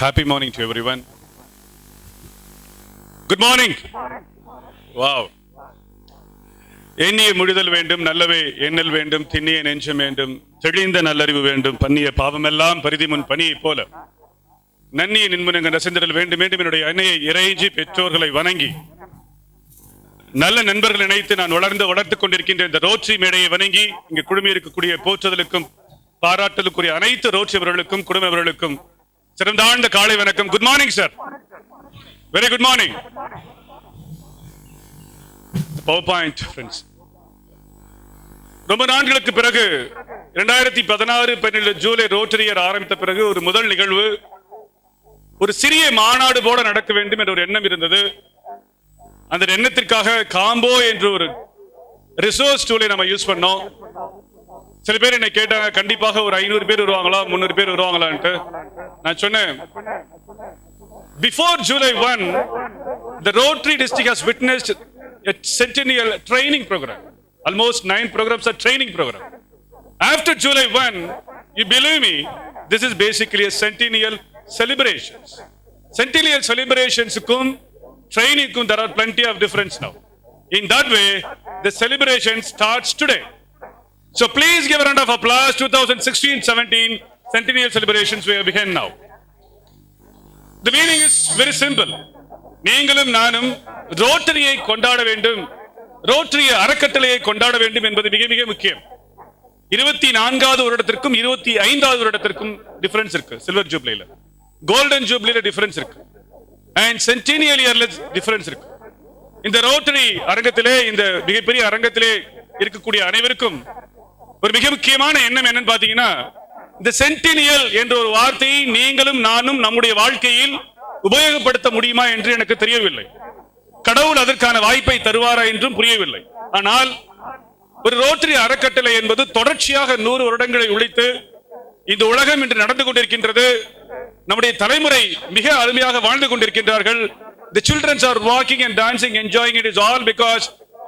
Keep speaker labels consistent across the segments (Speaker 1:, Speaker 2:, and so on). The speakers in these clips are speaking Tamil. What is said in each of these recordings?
Speaker 1: Happy morning to everyone. Good morning. Wow. எண்ணிய முடிதல் வேண்டும், நல்லவை எண்ணல் வேண்டும், திண்ணிய நெஞ்சம் வேண்டும், தெளிந்த நல்லறிவு வேண்டும், பண்ணிய பாவமெல்லாம் பரிதி முன் பணியை போல நன்னிய நின்முனங்க ரசிந்தல் வேண்டும் வேண்டும். என்னுடைய அன்னையை இறைஞ்சி பெற்றோர்களை வணங்கி நல்ல நண்பர்கள் நினைத்து நான் வளர்த்துக் கொண்டிருக்கின்ற இந்த ரோட்டரி மேடையை வணங்கி இங்கு குழுமி இருக்கக்கூடிய போற்றுதலுக்கும் பாராட்டுதலுக்குரிய அனைத்து ரோட்டரி அவர்களுக்கும் குடும்பவர்களுக்கும் சிறந்தாழ்ந்த காலை வணக்கம். Good morning sir. Very good morning. Power point friends, ரொம்ப நாட்களுக்கு பிறகு 2016 ஜூலை ரோட்டரி இயர் ஆரம்பித்த பிறகு ஒரு முதல் நிகழ்வு ஒரு சிறிய மாநாடு போல நடக்க வேண்டும் என்ற ஒரு எண்ணம் இருந்தது. அந்த எண்ணத்திற்காக காம்போ என்ற ஒரு ரிசோர்ஸ் டூலை நம்ம யூஸ் பண்ணோம். சில பேர் என்னை கேட்டாங்க, கண்டிப்பாக ஒரு 500 பேர் வருவாங்களா 300 பேர் வருவாங்களான்ட்டு. நான் சொன்னேன், before July 1 the Rotary district has witnessed a centennial training program. Almost 9 programs are training program. After July 1, you believe me, this is basically a centennial celebrations. Centennial celebrations kum training kum there are plenty of difference now. In that way the celebration starts today. So please give a round of applause. 2016-17 centennial celebrations we have begun now. The meaning is very simple. நீங்களும் நானும் ரோட்டரியை கொண்டாட வேண்டும், ரோட்டரி அறக்கட்டளையை கொண்டாட வேண்டும் என்பது மிக மிக முக்கியம். 24வது வருடத்திற்கும் 25வது வருடத்திற்கும் டிஃபரன்ஸ் இருக்கு. சில்வர் ஜூப்ளில, கோல்டன் ஜூப்ளில டிஃபரன்ஸ் இருக்கு, அண்ட் சென்டினியல் இயர்ல டிஃபரன்ஸ் இருக்கு. இந்த ரோட்டரி அரங்கத்திலே, இந்த மிகப்பெரிய அரங்கத்திலே இருக்கக்கூடிய அனைவருக்கும் ஒரு மிக முக்கியமான எண்ணம் என்னன்னு பாத்தீங்கன்னா, இந்த சென்டினியல் என்ற ஒரு வார்த்தையை நீங்களும் நானும் நம்முடைய வாழ்க்கையில் உபயோகப்படுத்த முடியுமா என்று எனக்கு தெரியவில்லை. கடவுள் அதற்கான வாய்ப்பை தருவாரா என்றும் புரியவில்லை. ஆனால் ஒரு ரோட்டரி அறக்கட்டளை என்பது தொடர்ச்சியாக 100 வருடங்களை உழைத்து இந்த உலகம் இன்று நடந்து கொண்டிருக்கின்றது. நம்முடைய தலைமுறை மிக அருமையாக வாழ்ந்து கொண்டிருக்கின்றார்கள். The children are walking and dancing, enjoying it is all because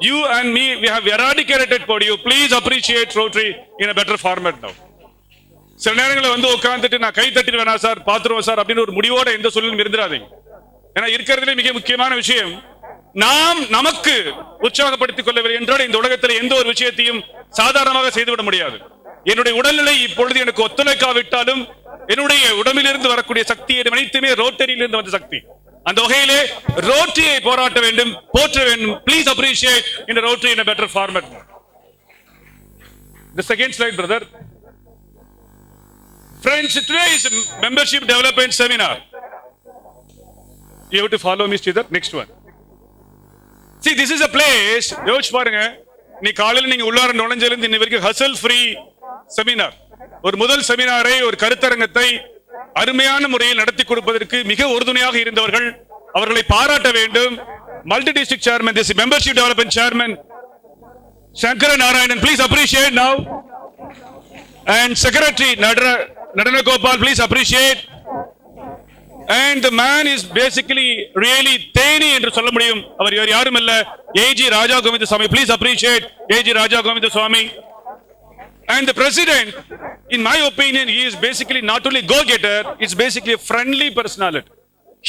Speaker 1: you and me, we have eradicated for you. Please appreciate Rotary in a better format now. சில நேரங்களில் வந்து உட்கார்ந்துட்டு நான் கை தட்டிட்டு வேணா சார், பாத்துருவோம் சார் அப்படின்னு ஒரு முடிவோட எந்த சூழலும் இருந்துடாதீங்க. ஏன்னா இருக்கிறதுலே மிக முக்கியமான விஷயம், நாம் நமக்கு உற்சாகப்படுத்திக் கொள்ளவில்லை என்றால் இந்த உலகத்தில் எந்த ஒரு விஷயத்தையும் சாதாரணமாக செய்துவிட முடியாது. என்னுடைய உடல்நிலை இப்பொழுது எனக்கு ஒத்துழைக்காவிட்டாலும் என்னுடைய உடம்பிலிருந்து வரக்கூடிய சக்தி அனைத்துமே ரோட்டரியிலிருந்து வந்த சக்தி. அந்த வகையிலே ரோட்டரியை போராட்ட வேண்டும், போற்ற வேண்டும். Please appreciate in the Rotary in a better format. The second slide, brother. Friends, today is a membership development seminar. You have to follow me, Sridhar. Next one. See, this is a place. யோசிச்சு பாருங்க, நீ காலையில் நீங்க உள்ளார நுழைஞ்சிலிருந்து இன்னி வரைக்கும் ஹசல் ஃப்ரீ செமினார், ஒரு முதல் செமினாரை, ஒரு கருத்தரங்கத்தை அருமையான முறையில் நடத்தி கொடுப்பதற்கு மிக உறுதுணையாக இருந்தவர்கள், அவர்களை பாராட்ட வேண்டும். Multi district chairman, this membership development chairman Sankara Narayanan, please appreciate now. And secretary Nadana Gopal, please appreciate. And the man is basically really Theni என்று சொல்ல முடியும். அவர் யாரும் இல்ல, A G Raja Govinda Swamy. Please appreciate A G Raja Govinda Swamy. And the president, in my opinion, he is basically not only go-getter, it's basically a friendly personality.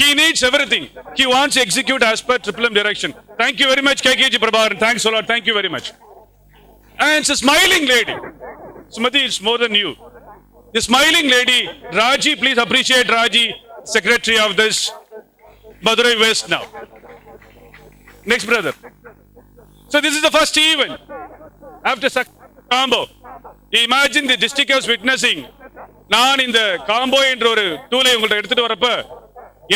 Speaker 1: He needs everything. He wants to execute as per Triple M direction. Thank you very much, KKG Prabharan. Thanks a lot. Thank you very much. And it's a smiling lady. Sumati, it's more than you. The smiling lady, Raji, please appreciate Raji, secretary of this Madurai West now. Next, brother. So this is the first event after combo. Imagine the district is witnessing. நான் இந்த காம்போ என்ற ஒரு டூலை உங்கள்ட்ட எடுத்துட்டு வரப்ப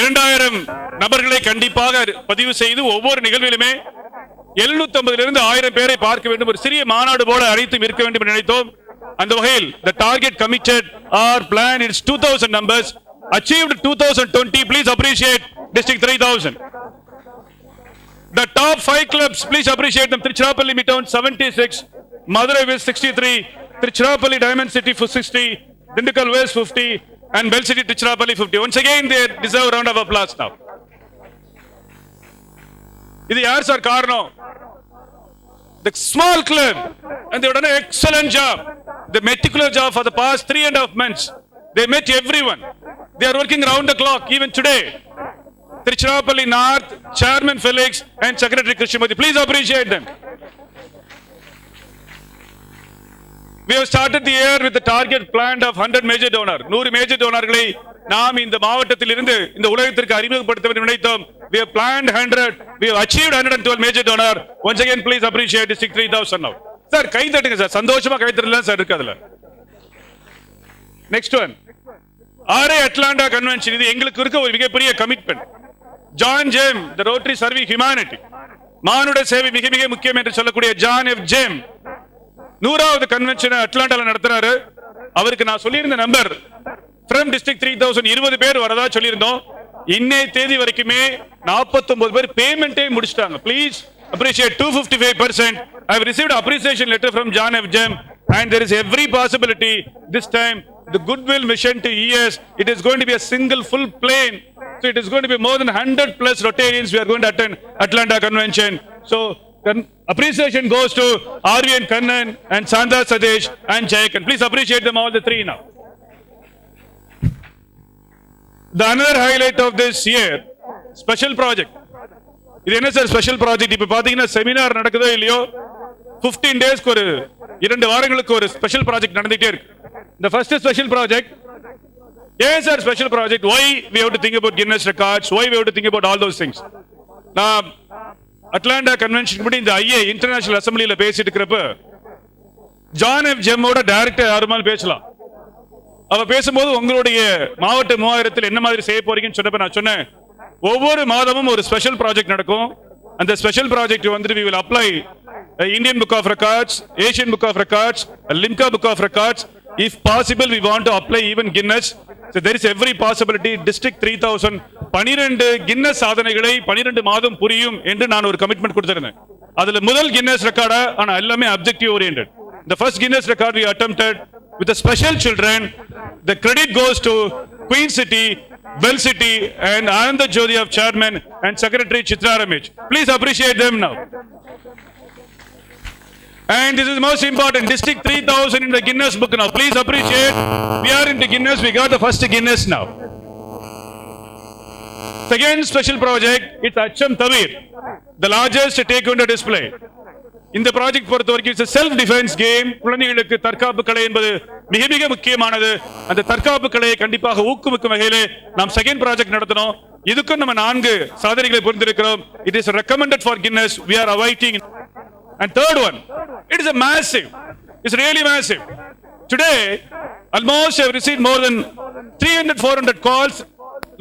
Speaker 1: 2000 நபர்களை கண்டிப்பாக பதிவு செய்து ஒவ்வொரு நிகழ்விலுமே 750 இருந்து 1000 பேரை பார்க்க வேண்டும், ஒரு சிறிய மாநாடு போல அனைத்தும் இருக்க வேண்டும் என்று நினைத்தோம். அந்த வகையில் the target committed or planned is 2000 numbers, achieved 2020. Please appreciate district 3000. The top 5 clubs, please appreciate them. Tiruchirappalli Midtown 76, Madurai West 63, Tiruchirappalli Diamond City 60, Dindigul West 50, and Bell City Tiruchirappalli 50. Once again they deserve a round of applause now. இது யார் சார் காரணம்? The small club, and they have done an excellent job. The meticulous job for the past 3.5 months. They met everyone. They are working round the clock even today. Tiruchirappalli North, Chairman Felix and Secretary Krishnamurthy. Please appreciate them. We have started the year with the target planned of 100 major donor. 100 major donorகளை நாம் இந்த மாவட்டத்தில் இருந்து இந்த உலகத்திற்கு அறிமுகப்படுத்த வேண்டும் நினைத்தோம். We have planned 100. We have achieved 112 major donor. Once again, please appreciate District 3000 now. Sir, கை தட்டுங்க சார். சந்தோஷமா கை தட்டலாம் சார் இருக்கு அதுல. Next one. RA Atlanta Convention. இது எங்களுக்கு இருக்க ஒரு மிகப்பெரிய commitment. John Jem, the Rotary Serving Humanity. மானுட சேவை மிக மிக முக்கியம் என்று சொல்லக்கூடிய John F. Jem 100வது கன்வென்ஷன் அட்லாண்டால நடத்துறாரு. அவருக்கு நான் சொல்லியிருந்த நம்பர் from District 3000 20 பேர் வரதா சொல்லியிருந்தோம். இன்னைய தேதி வரைக்குமே 49 பேர் பேமெண்டே முடிச்சிட்டாங்க. Please appreciate 255%. I have received appreciation letter from John F. Jem and there is every possibility this time the goodwill mission to ES, it is going to be a single full plane. So it is going to be more than 100 plus Rotarians we are going to attend Atlanta Convention. So appreciation goes to Arvind Kannan and Sandha Sadesh and Jayakan. Please appreciate them all the three now. The another highlight of this year, special project. இது என்ன சார் ஸ்பெஷல் ப்ராஜெக்ட்? இப்ப பாத்தீங்கன்னா செமினார் நடக்குதோ இல்லையோ 15 டேஸ்க்கு ஒரு 2 வாரங்களுக்கு ஒரு ஸ்பெஷல் ப்ராஜெக்ட் நடந்துட்டே இருக்கு. The first special project. Yes sir, special project. Why we have to think about Guinness records? Why we have to think about all those things? நான் அட்லாண்டா கன்வென்ஷன் படி இந்த ஐஏ இன்டர்நேஷனல் அசெம்பிளியில பேசிட்டு இருக்கிறப்ப ஜான் எஃப் ஜெம்மோட டைரக்டர் யாருமால் பேசலாம். அவ பேசும்போது உங்களுடைய மாவட்ட 3000 என்ன மாதிரி செய்ய போறீங்கன்னு சொன்னப்ப நான் சொன்னேன், ஒவ்வொரு மாதமும் ஒரு ஸ்பெஷல் ப்ராஜெக்ட் நடக்கும். அந்த ஸ்பெஷல் ப்ராஜெக்ட் வந்துட்டு we will apply Indian Book of Records, Asian Book of Records, Limca Book of Records. If possible, we want to apply even Guinness. So there is every possibility. District 3000 12 Guinness சாதனைகளை 12 மாதம் புரியும் என்று நான் ஒரு கமிட்மெண்ட் கொடுத்திருந்தேன். அதுல முதல் Guinness ரெக்கார்ட் ஆனா எல்லாமே objective oriented. The first Guinness record we attempted with the special children. The credit goes to Queen City, Bell City and Ananda Jyoti of Chairman and Secretary Chitra Ramesh. Please appreciate them now. And this is most important, District 3000 in the Guinness book now. Please appreciate, we are in the Guinness, we got the first Guinness now. Second special project, it's Acham Tavir, the largest taekwondo display. இந்த ப்ராஜெக்ட் பொறுத்த வரைக்கும் இட்ஸ் செல்ஃப் டிஃபென்ஸ் கேம். குழந்தைகளுக்கு தற்காப்பு கலை என்பது மிக மிக முக்கியமானது. அந்த தற்காப்பு கலையை கண்டிப்பாக ஊக்குவிக்கும் வகையிலே நாம் செகண்ட் ப்ராஜெக்ட் நடத்தணும். இதுக்கும் நம்ம 4 சாதனைகளை புரிந்திருக்கிறோம். It is recommended for Guinness. we are awaiting. And third one, it is a massive, it's really massive. Today almost I have received more than 300-400 calls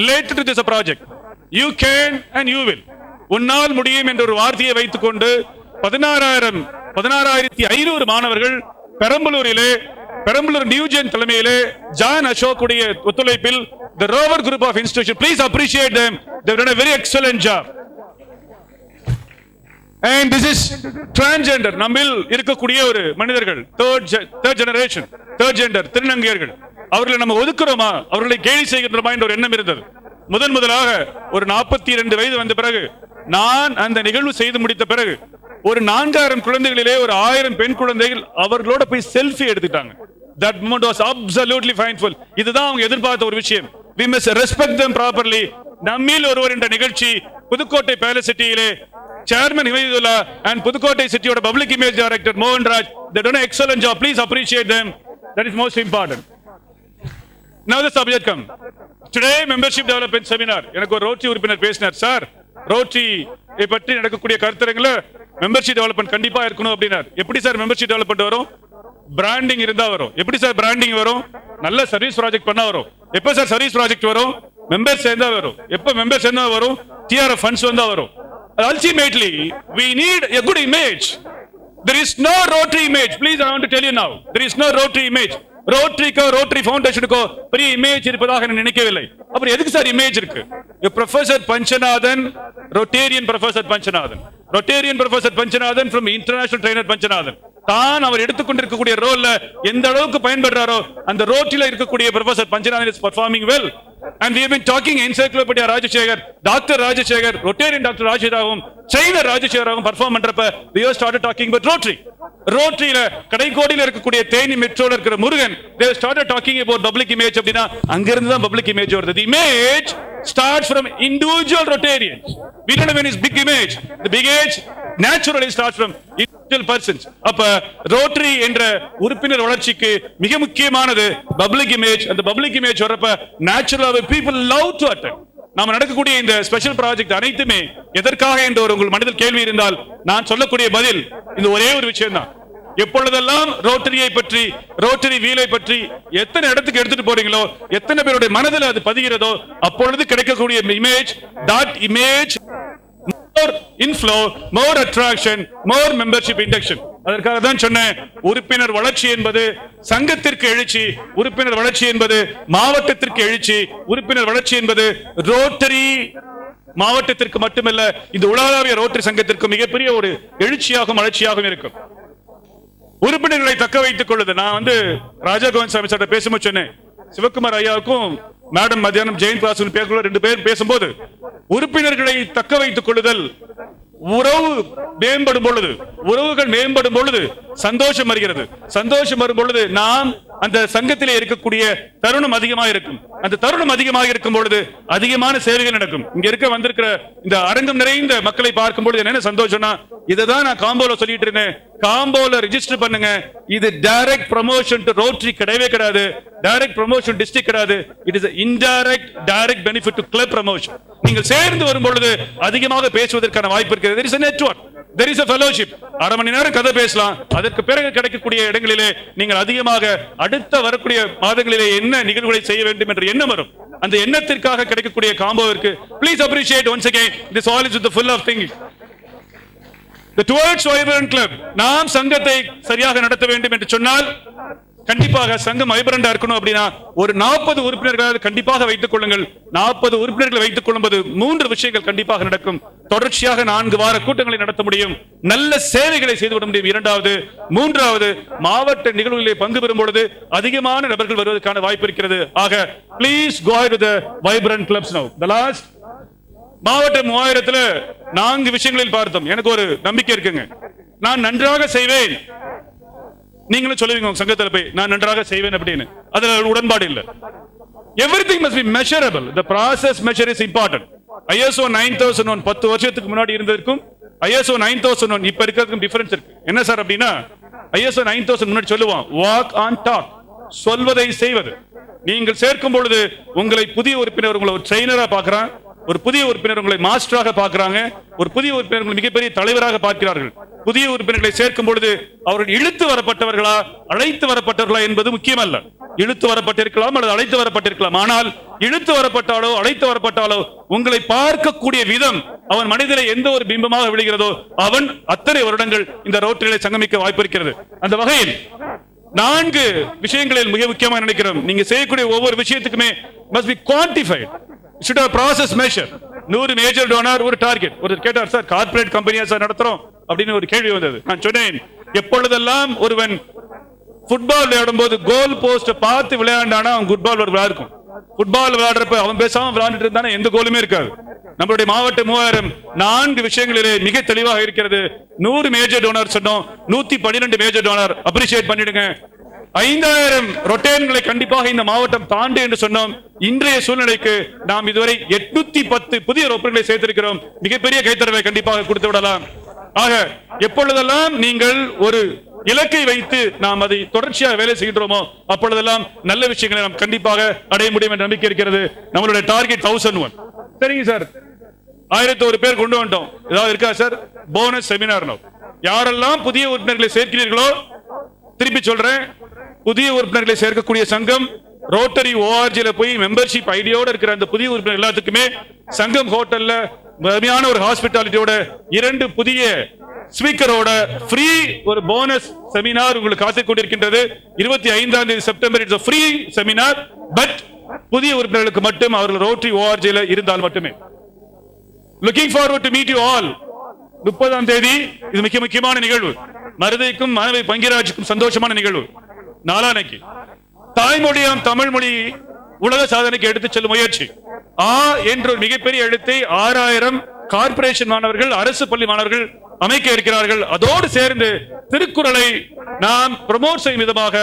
Speaker 1: related to this project. You can and you will. உன்னால் முடியும் என்ற ஒரு வார்த்தையை வைத்துக்கொண்டு 16,500 மாணவர்கள் பெரம்பலூர் நியூஜென் தலைமையிலே ஜான் அசோக் உடைய ஒத்துழைப்பில் the Rover group of institution, please appreciate them, they have done a very excellent job. And this is transgender, நம்மில் இருக்கக்கூடிய ஒரு மனிதர்கள், third generation, third gender, திருநங்கையர்கள். அவர்களை நம்ம ஒதுக்குறோமா, அவர்களை கேலி செய்கின்றோமா என்ற ஒரு எண்ணம் இருந்தது. முதலாக ஒரு 42 வயது வந்த பிறகு நான் அந்த நிகழ்வு செய்து முடித்த பிறகு ஒரு 4000 குழந்தைகளிலே ஒரு 1000 பெண் குழந்தைகள் அவர்களோட போய் செல்ஃபி எடுத்துட்டாங்க. That moment was absolutely painful. இதுதான் அவங்க எதிர்பார்த்த ஒரு விஷயம். We must respect them properly. நம்மில் ஒருவர் என்ற நிகழ்ச்சி புதுக்கோட்டை பேலஸ் சிட்டியிலே Chairman Himidullah and Pudukkottai Cityயோட Public Image Director Mohan Raj, they done an excellent job. Please appreciate them. That is most important. Now the subject come. Today membership development seminar. எனக்கு ஒரு ரோட்டரி உறுப்பினர் பேசினார். சார், ரோட்டரி பற்றி நடக்கக்கூடிய கருத்தரங்குல மெம்பர்ஷிப் டெவலப்மெண்ட் கண்டிப்பா இருக்கணும் அப்படினார். எப்படி சார் மெம்பர்ஷிப் டெவலப்மெண்ட் வரும்? பிராண்டிங் இருந்தா வரும். எப்படி சார் பிராண்டிங் வரும்? நல்ல சர்வீஸ் ப்ராஜெக்ட் பண்ணா வரும். எப்ப சார் சர்வீஸ் ப்ராஜெக்ட் வரும்? மெம்பர்ஸ் சேர்ந்தா வரும். எப்ப மெம்பர்ஸ் சேர்ந்தா வரும்? TRF ஃபண்ட்ஸ் வந்தா வரும். Ultimately, we need a good image. There is no Rotary image. Please, I want to tell you now. There is no Rotary image. Rotary Foundation ko பெரிய இமேஜ் இருப்பதாக நான் நினைக்கவில்லை. அப்புறம் எதுக்கு சார் இமேஜ் இருக்கு? Professor Panchanathan, Rotarian Professor Panchanathan. Rotarian Professor Panchanathan from International Trainer Panchanathan. தான் அவர் எடுத்துக்கொண்டிருக்கக்கூடிய ரோல்ல எந்த அளவுக்கு பயன்படுறாரோ அந்த ரோட்டில இருக்கக்கூடிய Professor Panchanathan is performing well. And we have been talking Encyclopedia Rajashekar, Dr. Rajashekar, Rotarian Dr. Rajashekar, China Rajashekar perform பண்றப்ப we have started talking about Rotary. ரோட்டரியில கடைக்கோடியில் இருக்கக்கூடிய தேனி மெட்ரோல இருக்கிற Murugan, they started talking about public image அப்படினா அங்க இருந்து தான் public image வருது. The image starts from individual Rotarians. We don't have any big image. The big image naturally starts from individual persons. அப்ப ரோட்டரி என்ற உறுப்பினர் வளர்ச்சிக்கு மிக முக்கியமானது public image. அந்த public image வரப்ப naturally people love to attend. நாம நடக்கக்கூடிய இந்த ஸ்பெஷல் ப்ராஜெக்ட் அனைத்துமே எதற்காக என்ற ஒரு உங்கள் மனதில் கேள்வி இருந்தால் நான் சொல்லக்கூடிய பதில் இந்த ஒரே ஒரு விஷயம் தான். எப்பொழுதெல்லாம் ரோட்டரியை பற்றி, ரோட்டரி வீலை பற்றி எத்தனை இடத்துக்கு எடுத்துட்டு போறீங்களோ, எத்தனை பேருடைய மனதில் அது பதிகிறதோ, அப்பொழுது கிடைக்கக்கூடிய image, that image more inflow, more attraction, more membership induction. அதற்காக தான் சொன்னேன், உறுப்பினர் வளர்ச்சி என்பது சங்கத்திற்கு எழுச்சி, உறுப்பினர் வளர்ச்சி என்பது மாவட்டத்திற்கு எழுச்சி, உறுப்பினர் வளர்ச்சி என்பது ரோட்டரி மாவட்டத்திற்கு மட்டுமல்ல, இந்த உலகளாவிய ரோட்டரி சங்கத்திற்கு மிகப்பெரிய ஒரு எழுச்சியாகவும் வளர்ச்சியாகவும் இருக்கும். உறுப்பினர்களை தக்க வைத்துக் கொள்ளுது. நான் ராஜா கோவிந்த் சாமி சார் பேசும்போது சொன்னேன், சிவகுமார் ஐயாவுக்கும் மேடம் மத்தியானம் ஜெயின் கிளாஸ் ரெண்டு பேர் பேசும்போது உறுப்பினர்களை தக்க வைத்துக் கொள்ளுதல், உறவு மேம்படும் பொழுது, உறவுகள் மேம்படும் பொழுது சந்தோஷம் வருகிறது. சந்தோஷம் வரும் பொழுது நாம் அந்த சங்கத்திலே இருக்கக்கூடிய தருணம் அதிகமாக இருக்கும். அந்த தருணம் அதிகமாக இருக்கும் பொழுது அதிகமான சேவைகள் நடக்கும். இங்க வந்திருக்கிற இந்த அரங்கம் நிறைந்த மக்களை பார்க்கும் பொழுது என்ன சந்தோஷம்னா, இதுதான் நான் காம்போல சொல்லிட்டு இருந்தேன், காம்போல ரெஜிஸ்டர் பண்ணுங்க. இது டைரக்ட் ப்ரமோஷன் டு ரோட்டரி கிடையவே கிடையாது, டைரக்ட் ப்ரமோஷன் டிஸ்ட்ரிக்ட் கிடையாது. It is indirect direct benefit to club promotion. நீங்கள் சேர்ந்து வரும் பொழுது அதிகமாக பேசுவதற்கான வாய்ப்பு இருக்கிறது. there is a network, there is a fellowship. அரை மணி நேரம் கதை பேசலாம். அதற்கு பிறகு கிடைக்கக்கூடிய இடங்களிலே நீங்கள் அதிகமாக அடுத்த வரக்கூடிய மாதங்களிலே என்ன நிகழ்வுகளை செய்ய வேண்டும் என்ற எண்ணம் வரும். அந்த எண்ணத்திற்காக கிடைக்கக்கூடிய காம்போவிற்கு please appreciate once again this all is with the full of thinking. The towards vibrant club, நாம் சங்கத்தை சரியாக நடத்த வேண்டும் என்று சொன்னால் கண்டிப்பாக சங்கம் வைப்ரண்டா இருக்கணும். அப்படின்னா ஒரு 40 உறுப்பினர்கள் கண்டிப்பாக வைத்துக் கொள்ளுங்கள். 40 உறுப்பினர்களை வைத்துக் கொள்ளும்போது 3 விஷயங்கள் கண்டிப்பாக நடக்கும். தொடர்ச்சியாக 4 வார கூட்டங்களை நடத்த முடியும், நல்ல சேவைகளை செய்துவிட முடியும். இரண்டாவது, மூன்றாவது, மாவட்ட நிகழ்வுகளிலே பங்கு பெறும் பொழுது அதிகமான நபர்கள் வருவதற்கான வாய்ப்பு இருக்கிறது. ஆக please go ahead with the vibrant clubs now. The last மாவட்ட 3000 4 விஷயங்களில் பார்த்தோம். எனக்கு ஒரு நம்பிக்கை இருக்குங்க, நான் நன்றாக செய்வேன். நீங்களும் சொல்லுவீங்க உங்க சங்கத்தில் போய் நான் நன்றாக செய்வேன் அப்படின்னு, அதுல உடன்பாடு இல்லை. Everything must be measurable. The process measure is important. ISO 9001 10 வருஷத்துக்கு முன்னாடி இருந்ததற்கும் ISO 9001 இப்ப இருக்கிறதுக்கும் டிஃபரன்ஸ் இருக்கு. என்ன சார் அப்படின்னா, ISO 9000 முன்னாடி சொல்லுவான் walk on talk, சொல்வதை செய்வது. நீங்கள் சேர்க்கும் பொழுது உங்களை புதிய உறுப்பினர் உங்களை ஒரு ட்ரெயினரா பார்க்கறான், ஒரு புதிய உறுப்பினர் உங்களை மாஸ்டராக பார்க்கிறாங்க, ஒரு புதிய உறுப்பினர் உங்களை மிகப்பெரிய தலைவராக பார்க்கிறார்கள். புதிய உறுப்பினர்களை சேர்க்கும் பொழுது அவர்கள் இழுத்து வரப்பட்டவர்களா அழைத்து வரப்பட்டவர்களா என்பது முக்கியமல்ல. இழுத்து வரப்பட்டிருக்கலாம் அல்லது அழைத்து வரப்பட்டிருக்கலாம். ஆனால் இழுத்து வரப்பட்டாலோ அழைத்து வரப்பட்டாலோ உங்களை பார்க்கக்கூடிய விதம் அவன் மனிதரை எந்த ஒரு பிம்பமாக விழுகிறதோ அவன் அத்தனை வருடங்கள் இந்த ரோட்டரியிலே சங்கமிக்க வாய்ப்பு இருக்கிறது. அந்த வகையில் 4 விஷயங்களில் மிக முக்கியமாக நினைக்கிறோம். நீங்க செய்யக்கூடிய ஒவ்வொரு விஷயத்துக்குமே must be quantified. should have process measure. 100 major toner ஒரு டார்கெட். ஒரு கேட்டார், சார் கார்ப்பரேட் கம்பெனியா சார் நடத்துறோம் அப்படின்னு ஒரு கேள்வி வந்தது. நான் சொன்னேன், எப்பொழுதெல்லாம் ஒருவன் ஃபுட்பால் விளையாடும் போது கோல் போஸ்ட் பார்த்து விளையாண்டானா அவன் ஃபுட்பால் விளையாடும். ஃபுட்பால் விளையாடுறப்ப அவன் பேசாம விளையாண்டுட்டு இருந்தானா எந்த கோலுமே இருக்காது. நம்மளுடைய மாவட்ட 3000 4 விஷயங்களிலே மிக தெளிவாக இருக்கிறது. 100 மேஜர் டோனர் சொன்னோம், 112 மேஜர் டோனர் அப்ரிஷியேட் பண்ணிடுங்க. 5000 ரொட்டேன்களை கண்டிப்பாக இந்த மாவட்டம் தாண்டு என்று சொன்னோம். இன்றைய சூழ்நிலைக்கு நாம் இதுவரை 810 புதிய ரொப்பங்களை சேர்த்திருக்கிறோம். மிகப்பெரிய கைத்தறவை கண்டிப்பாக கொடுத்து விடலாம். ஆக எப்பொழுதெல்லாம் நீங்கள் ஒரு இலக்கை வைத்து நாம் அதை தொடர்ச்சியாக வேலை செய்கின்றோமோ அப்பொழுதெல்லாம் நல்ல விஷயங்களை நாம் கண்டிப்பாக அடைய முடியும் என்ற நம்பிக்கை இருக்கிறது. நம்மளுடைய டார்கெட் 1001. சரிங்க சார், 1001 பேர் கொண்டு வந்துட்டோம். ஏதாவது இருக்கா சார்? Bonus seminar. யாரெல்லாம் புதிய உறுப்பினர்களை சேர்க்கிறீர்களோ, திருப்பி சொல்றேன், புதிய உறுப்பினர்களை சேர்க்கக்கூடிய சங்கம் ரோட்டரி ORG போய் மெம்பர்ஷிப் ஐடியோட இருக்கிற அந்த புதிய உறுப்பினர் எல்லாத்துக்குமே சங்கம் ஹோட்டல்ல அருமையான ஒரு ஹாஸ்பிட்டாலிட்டியோட 2 புதிய ஸ்பீக்கரோட ஃப்ரீ ஒரு போனஸ் செமினார் உங்களுக்கு காத்துக் கொண்டிருக்கின்றது. 25ஆம் தேதி September it's a free seminar, but புதிய உறுப்பினர்களுக்கு மட்டும் அவர்கள் ரோட்டரி ORG இருந்தால் மட்டுமே. Looking forward to meet you all. 30ஆம் தேதி இது மிக முக்கியமான நிகழ்வு. மருதைக்கும் மாணவி பங்கிராஜுக்கும் சந்தோஷமான நிகழ்வு. நாளானைக்கு தாய்மொழியாம் தமிழ் மொழி உலக சாதனைக்கு எடுத்துச் செல்லும் முயற்சி. என்ற ஒரு மிகப்பெரிய எழுத்தை 6000 கார்ப்பரேஷன் மாணவர்கள், அரசு பள்ளி மாணவர்கள் அமைக்க இருக்கிறார்கள். அதோடு சேர்ந்து திருக்குறளை நாம் ப்ரமோட் செய்யும் விதமாக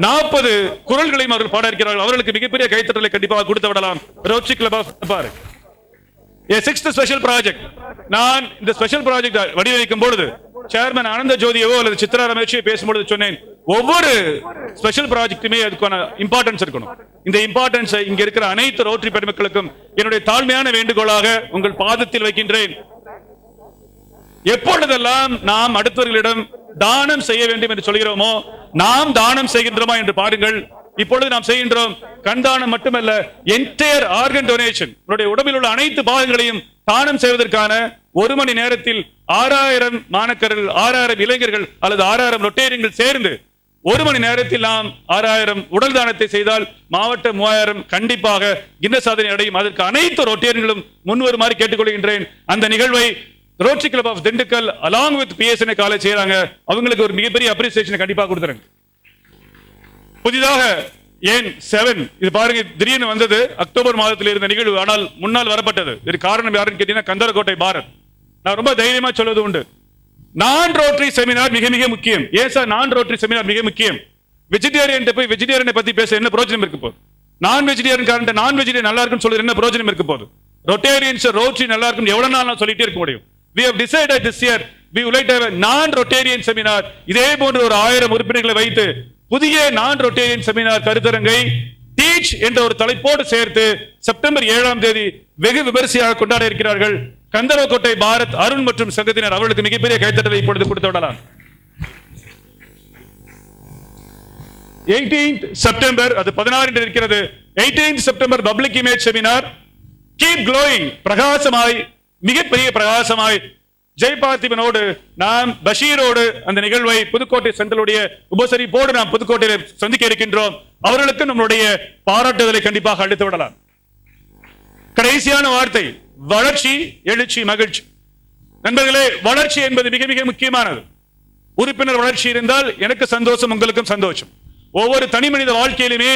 Speaker 1: 40 குறள்களையும் அவர்கள் பாட இருக்கிறார்கள். அவர்களுக்கு மிகப்பெரிய கைத்தட்டலை கண்டிப்பாக கொடுத்து விடலாம். ரோட்டரி கிளப் ஆஃப் பாரு சிக்ஸ்த் ஸ்பெஷல் ப்ராஜெக்ட். நான் இந்த ஸ்பெஷல் ப்ராஜெக்ட் வடிவமைக்கும் பொழுது சேர்மன் ஆனந்த ஜோதியவோ அல்லது சித்ரா ரமேஷோ பேசும்பொழுது சொன்னேன், ஒவ்வொரு ஸ்பெஷல் ப்ராஜெக்ட்டுமே அதுக்கான இம்பார்ட்டன்ஸ் இருக்கணும். இந்த இம்பார்ட்டன்ஸை இங்க இருக்கிற அனைத்து ரோட்டரி பெருமக்களுக்கும் என்னுடைய தாழ்மையான வேண்டுகோளாக உங்கள் பாதத்தில் வைக்கின்றேன். எப்பொழுதெல்லாம் நாம் அடுத்தவர்களிடம் தானம் செய்ய வேண்டும் என்று சொல்கிறோமோ, நாம் தானம் செய்கின்றோமா என்று பாருங்கள். இப்பொழுது நாம் செய்கின்றோம். கண் தானம் மட்டுமல்ல, என்டையர் ஆர்கன் டொனேஷன், உடம்பில் உள்ள அனைத்து பாகங்களையும் தானம் செய்வதற்கான 1 மணி நேரத்தில் 6000 மாணக்கர்கள், 6000 இளைஞர்கள் அல்லது 6000 ரொட்டேரியன்கள் சேர்ந்து 1 மணி நேரத்தில் நாம் 6000 உடல் தானத்தை செய்தால் மாவட்டம் 3000 கண்டிப்பாக கின்னஸ் சாதனை அடையும். அதற்கு அனைத்து ரொட்டேரியன்களும் முன்வருமாறு கேட்டுக்கொள்கின்றேன். அந்த நிகழ்வை rotary club of Dindigul along with BSNA college செய்யறாங்க. அவங்களுக்கு ஒரு மிகப்பெரிய அப்ரிசியேஷனை கண்டிப்பாக கொடுத்துறாங்க. புதிதாக ஏன் 7 இது பாருங்க, திடீர்னு வந்தது அக்டோபர் மாதத்தில் இருந்த நிகழ்வு, ஆனால் முன்னால் வரப்பட்டது. இது காரணம் யாருன்னு கேட்டீங்கன்னா கந்தரக்கோட்டை பாரத். நான் ரொம்ப தைரியமா சொல்வது உண்டு, நான் ரோட்டரி செமினார் மிக மிக முக்கியம். ஏன் சார் நான் ரோட்டரி செமினார் மிக முக்கியம்? வெஜிடேரியன் போய் வெஜிடேரியனை பத்தி பேச என்ன பிரோஜனம் இருக்கு போது? நான் வெஜிடேரியன் காரன் நான் வெஜிடேரியன் நல்லா இருக்குன்னு சொல்றது என்ன பிரோஜனம் இருக்கு போது? ரொட்டேரியன்ஸ் ரோட்டரி நல்லா இருக்கும் எவ்வளவு நாள் நான் சொல்லிட்டே இருக்க முடியும்? We have decided this year we would like to have a non-Rotarian seminar. இதே போன்ற ஒரு 1000 உறுப்பினர்களை வைத்து புதிய நான்-Rotarian செமினார் கருத்தரங்கை டீச் என்ற ஒரு தலைப்போடு சேர்த்து செப்டம்பர் 7ஆம் தேதி வெகு விமரிசையாக கொண்டாட இருக்கிறார்கள். கந்தரக்கோட்டை பாரத், அருண் மற்றும் சங்கத்தினர் அவர்களுக்கு மிகப்பெரிய கைத்தட்டலை இப்பொழுது கொடுத்து விடலாம். 18th செப்டம்பர், அது 16 இருக்கிறது. 18th September public image seminar. Keep glowing, பிரகாசமாய், மிகப்பெரிய பிரகாசமாய் ஜெயபார்த்திபனோடு நாம் பஷீரோடு அந்த நிகழ்வை புதுக்கோட்டை சென்ட்ரலுடைய உபசரிப்போடு நாம் புதுக்கோட்டையில் சந்திக்க இருக்கின்றோம். அவர்களுக்கு நம்முடைய பாராட்டுதலை கண்டிப்பாக அளித்து விடலாம். கடைசியான வார்த்தை, வளர்ச்சி, எழுச்சி, மகிழ்ச்சி. நண்பர்களே, வளர்ச்சி என்பது மிக மிக முக்கியமானது. உறுப்பினர் வளர்ச்சி இருந்தால் எனக்கு சந்தோஷம், உங்களுக்கும் சந்தோஷம். ஒவ்வொரு தனி மனித வாழ்க்கையிலுமே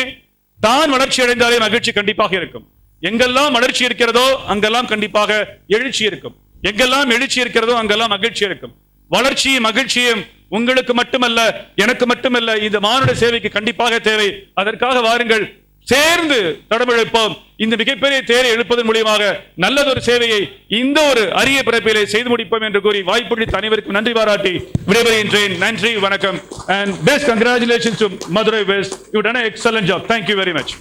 Speaker 1: தான் வளர்ச்சி அடைந்தாலே மகிழ்ச்சி கண்டிப்பாக இருக்கும். எங்கெல்லாம் வளர்ச்சி இருக்கிறதோ அங்கெல்லாம் கண்டிப்பாக எழுச்சி இருக்கும். எங்கெல்லாம் எழுச்சி இருக்கிறதோ அங்கெல்லாம் மகிழ்ச்சி இருக்கும். வளர்ச்சியும் மகிழ்ச்சியும் உங்களுக்கு மட்டுமல்ல, எனக்கு மட்டுமல்ல, இந்த மானுட சேவைக்கு கண்டிப்பாக தேவை. அதற்காக வாருங்கள், சேர்ந்து தடமிழப்போம். இந்த மிகப்பெரிய தேரை எழுப்பதன் மூலியமாக நல்லதொரு சேவையை இந்த ஒரு அரிய பிறப்பிலே செய்து முடிப்போம் என்று கூறி வாய்ப்புகளித்து அனைவருக்கும் நன்றி பாராட்டி விடைபெறுகின்றேன். நன்றி, வணக்கம். And best congratulations to Madurai West. You done an excellent job. Thank you very much.